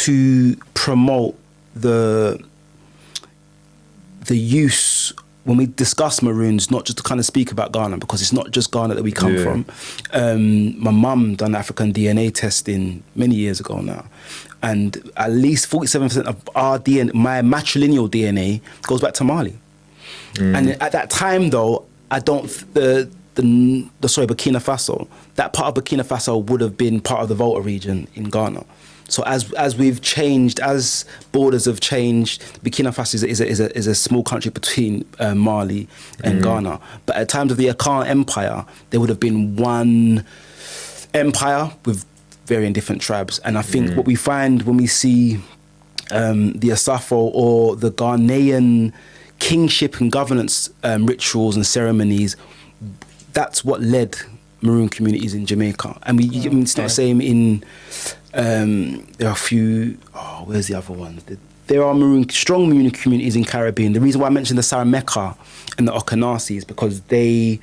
to promote the use, when we discuss Maroons, not just to kind of speak about Ghana, because it's not just Ghana that we come from. My mum done African DNA testing many years ago now, and at least 47% of our DNA, my matrilineal DNA, goes back to Mali. And at that time, though, Burkina Faso, that part of Burkina Faso would have been part of the Volta region in Ghana. So as we've changed, as borders have changed, Burkina Faso is a small country between Mali and Ghana. But at times of the Akan Empire, there would have been one empire with varying different tribes. And I think what we find when we see the ASAFO or the Ghanaian kingship and governance rituals and ceremonies, that's what led Maroon communities in Jamaica. And it's not the same in, there are a few, where's the other one? There are strong Maroon communities in Caribbean. The reason why I mentioned the Sarameka and the Okanasi is because the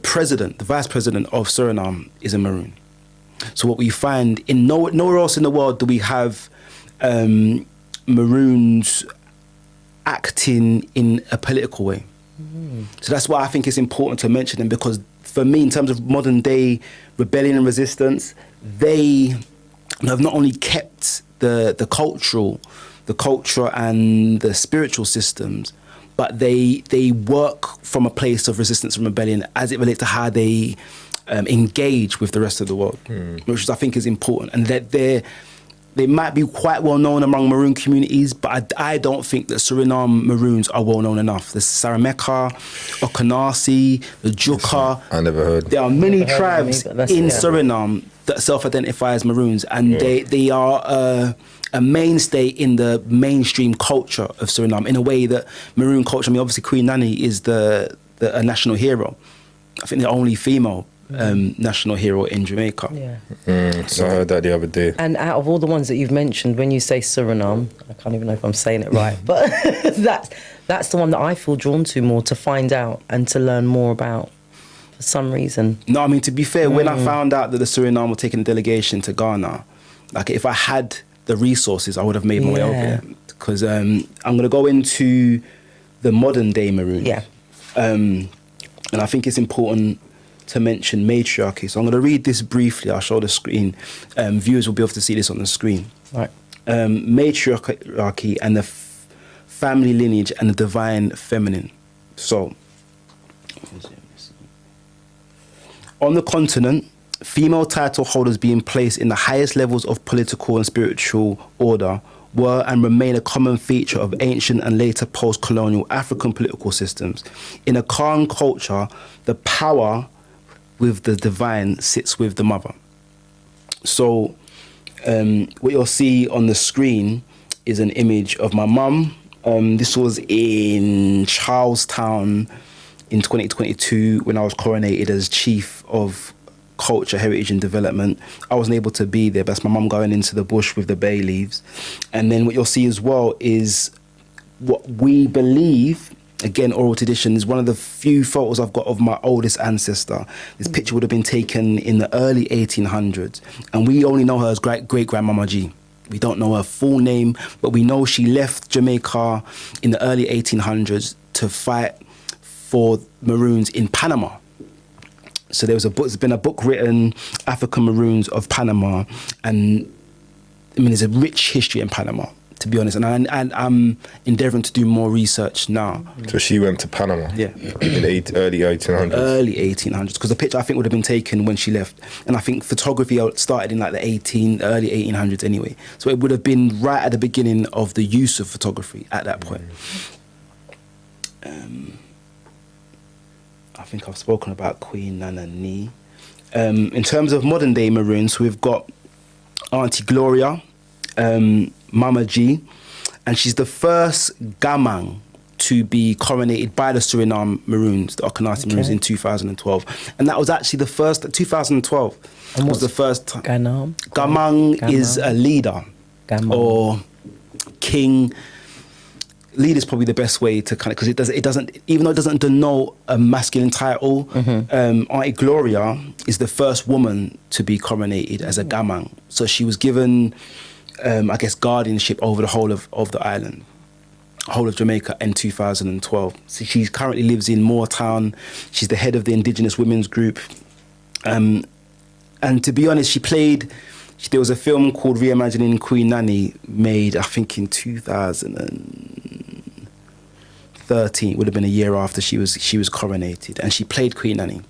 president, the vice president of Suriname is a Maroon. So what we find, in nowhere else in the world do we have Maroons acting in a political way. So that's why I think it's important to mention them, because for me, in terms of modern day rebellion and resistance, they have not only kept the culture and the spiritual systems, but they work from a place of resistance and rebellion as it relates to how they engage with the rest of the world, which I think is important. And that they might be quite well known among Maroon communities, but I don't think that Suriname Maroons are well known enough. The Sarameka, Okanasi, the Juka. I never heard. There are many tribes in Suriname that self-identify as Maroons, and they are a mainstay in the mainstream culture of Suriname in a way that Maroon culture, I mean, obviously Queen Nanny is a national hero. I think the only female national hero in Jamaica. So I heard that the other day. And out of all the ones that you've mentioned, when you say Suriname, I can't even know if I'm saying it right, but that's the one that I feel drawn to more, to find out and to learn more about for some reason. No, I mean, to be fair, when I found out that the Suriname were taking a delegation to Ghana, like if I had the resources, I would have made my way over there. Because I'm going to go into the modern day Maroon. And I think it's important to mention matriarchy. So I'm going to read this briefly. I'll show the screen. Viewers will be able to see this on the screen. Right. Matriarchy and the family lineage and the divine feminine. So, on the continent, female title holders being placed in the highest levels of political and spiritual order were and remain a common feature of ancient and later post-colonial African political systems. In a Khan culture, the power with the divine sits with the mother. So what you'll see on the screen is an image of my mum. This was in Charlestown in 2022 when I was coronated as Chief of Culture, Heritage and Development. I wasn't able to be there, but that's my mum going into the bush with the bay leaves. And then what you'll see as well is what we believe, again, oral tradition, is one of the few photos I've got of my oldest ancestor. This picture would have been taken in the early 1800s, and we only know her as great-grandmama G. We don't know her full name, but we know she left Jamaica in the early 1800s to fight for Maroons in Panama. So there's been a book written, African Maroons of Panama, and I mean, there's a rich history in Panama, to be honest, and I'm endeavouring to do more research now. So she went to Panama? Yeah. In the early 1800s? Early 1800s, because the picture I think would have been taken when she left, and I think photography started in like the early 1800s anyway, so it would have been right at the beginning of the use of photography at that point. I think I've spoken about Queen Nana Ni. In terms of modern day Maroons, we've got Auntie Gloria, Mama G, and she's the first Gamang to be coronated by the Suriname Maroons, the Okanasi Maroons, in 2012. And that was actually the first, 2012 was the first time. Gamang is a leader or king. leader is probably the best way to kind of, because it doesn't, even though it doesn't denote a masculine title. Auntie Gloria is the first woman to be coronated as a gamang. So she was given, I guess, guardianship over the whole of the island, whole of Jamaica in 2012. So she currently lives in Moortown. She's the head of the Indigenous Women's Group. And to be honest, there was a film called Reimagining Queen Nanny made, I think, in 2013. It would have been a year after she was coronated, and she played Queen Nanny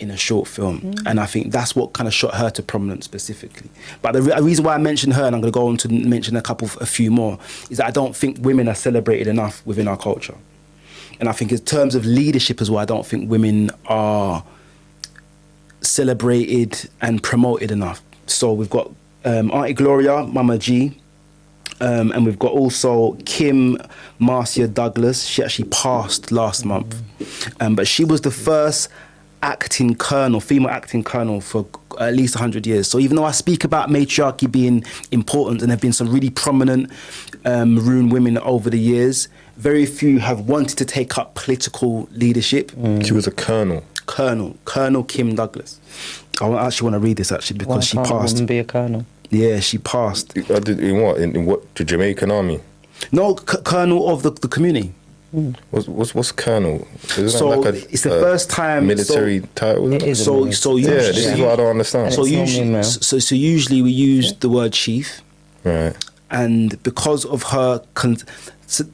in a short film. And I think that's what kind of shot her to prominence specifically. But the reason why I mentioned her, and I'm going to go on to mention a few more, is that I don't think women are celebrated enough within our culture. And I think in terms of leadership as well, I don't think women are celebrated and promoted enough. So we've got Auntie Gloria, Mama G, and we've got also Kim Marcia Douglas. She actually passed last month, but she was the first female acting colonel for at least 100 years. So even though I speak about matriarchy being important, and there have been some really prominent Maroon women over the years, very few have wanted to take up political leadership. She was a colonel. Colonel Kim Douglas. I actually want to read this actually because she passed. Why can't a woman be a colonel? Yeah, she passed. In what? In what? The Jamaican army? No, colonel of the community. What's colonel? Isn't So that like it's the first time military title. It is. So Yeah, usually, this is what I don't understand. So it's normally usually, male. so usually we use the word chief, Right. and because of her, so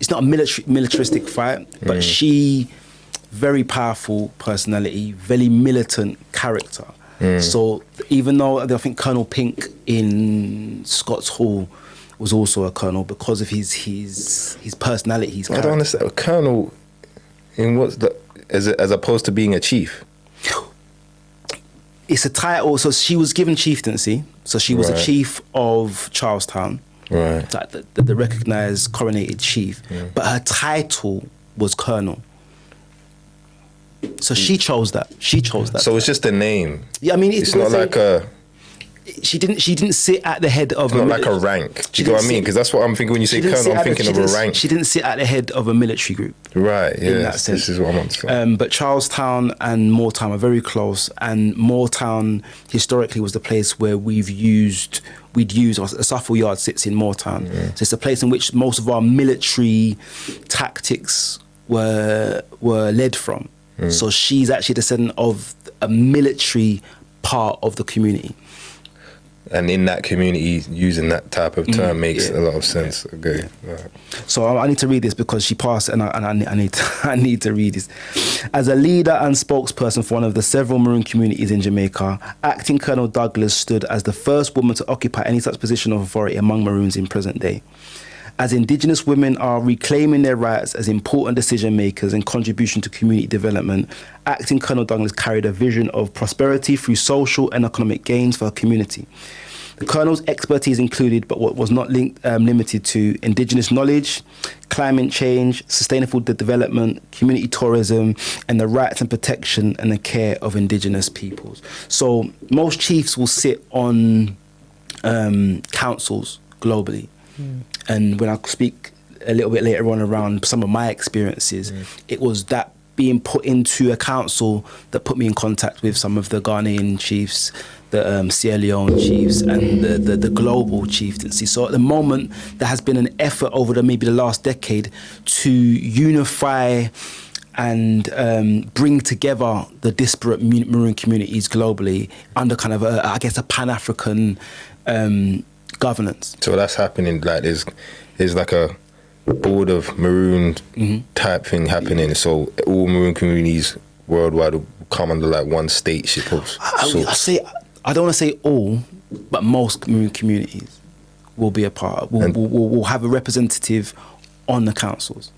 it's not a militaristic fight, but she, very powerful personality, very militant character. So even though I think Colonel Pink in Scott's Hall was also a colonel, because of his personality, his I character. don't understand. A colonel in what's the as opposed to being a chief. It's a title. So she was given chieftaincy. So she was a Right. chief of Charlestown, Right. like the recognised coronated chief. But her title was colonel. So she chose that. So it's just a name. Yeah, I mean, It's not like a. She didn't sit at the head of It's not like a rank. Do you know what I mean? Because that's what I'm thinking when you say colonel. I'm thinking of a rank. She didn't sit at the head of a military group. Right. in Yeah. that sense. This is what I'm understanding. But Charlestown and Moortown are very close, and Moortown historically was the place where we'd used ASAFO Yard sits in Moortown. So it's a place in which most of our military tactics were led from. So she's actually a descendant of a military part of the community. And in that community, using that type of term makes a lot of sense. Okay. Right. So I need to read this because she passed, and I need to read this. As a leader and spokesperson for one of the several Maroon communities in Jamaica, Acting Colonel Douglas stood as the first woman to occupy any such position of authority among Maroons in present day. As Indigenous women are reclaiming their rights as important decision makers and contribution to community development, Acting Colonel Douglas carried a vision of prosperity through social and economic gains for her community. The Colonel's expertise included, but what was not limited to, Indigenous knowledge, climate change, sustainable development, community tourism, and the rights and protection and the care of Indigenous peoples. So most chiefs will sit on councils globally. And when I speak a little bit later on around some of my experiences, it was that being put into a council that put me in contact with some of the Ghanaian chiefs, the Sierra Leone chiefs, and the global chieftaincy. So at the moment, there has been an effort over maybe the last decade to unify and bring together the disparate Maroon communities globally under kind of a Pan-African governance. So that's happening. Like there's like a board of Maroon type thing happening. So all Maroon communities worldwide will come under like one stateship of sorts. I don't want to say all, but most Maroon communities will be a part. Will have a representative on the councils.